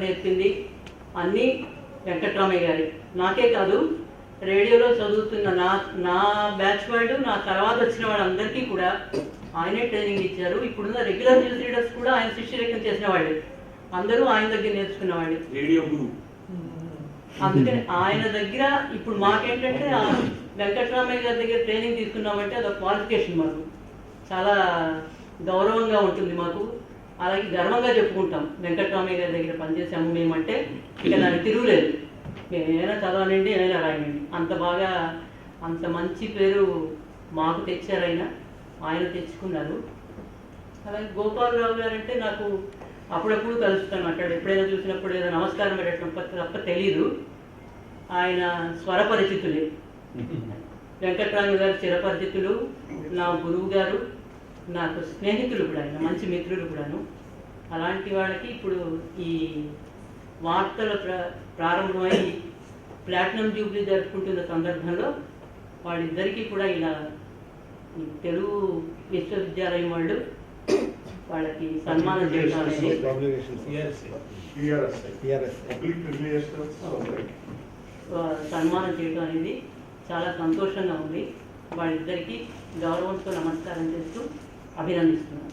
నేర్పింది అన్నీ వెంకట్రామయ్య గారి. నాకే కాదు, రేడియోలో చదువుతున్న నా బ్యాచ్ వాళ్ళు, నా తర్వాత వచ్చిన వాళ్ళందరికీ కూడా ఆయనే ట్రైనింగ్ ఇచ్చారు. ఇప్పుడున్న రెగ్యులర్ న్యూస్ రీడర్స్ కూడా ఆయన శిష్యరేఖం చేసిన వాళ్ళే, అందరూ ఆయన దగ్గర నేర్చుకున్న వాళ్ళే. రేడియో గురు. అందుకని ఆయన దగ్గర ఇప్పుడు మాకేంటంటే వెంకట్రామయ్య గారి దగ్గర ట్రైనింగ్ తీసుకున్నామంటే అదొక క్వాలిఫికేషన్, మాకు చాలా గౌరవంగా ఉంటుంది. మాకు అలాగే గర్వంగా చెప్పుకుంటాం, వెంకట్రామయ్య గారి దగ్గర పనిచేసాము మేమంటే ఇక దానికి తిరుగులేదు. మేము ఏమైనా చదవనండి, ఏమైనా రాయనండి, అంత బాగా అంత మంచి పేరు మాకు తెచ్చారు ఆయన తెచ్చుకున్నారు. అలాగే గోపాలరావు గారు అంటే నాకు అప్పుడప్పుడు కలుస్తాను, అక్కడ ఎప్పుడైనా చూసినప్పుడు ఏదో నమస్కారం పెట్టడం తప్ప తెలీదు. ఆయన స్వరపరిచితులే, వెంకట్రామయ్య గారు చిరపరిచితులు, నా గురువు గారు, నాకు స్నేహితులు కూడా, ఆయన మంచి మిత్రులు కూడాను. అలాంటి వాళ్ళకి ఇప్పుడు ఈ వార్తల ప్రారంభమై ప్లాటినం జూబ్లీ జరుపుకుంటున్న సందర్భంలో వాళ్ళిద్దరికీ కూడా ఇలా తెలుగు విశ్వవిద్యాలయం వాళ్ళు వాళ్ళకి సన్మానం చేయడం అనేది, సన్మానం చేయడం అనేది చాలా సంతోషంగా ఉంది. వాళ్ళిద్దరికీ గౌరవంతో నమస్కారం చేస్తూ అభినందిస్తున్నాను.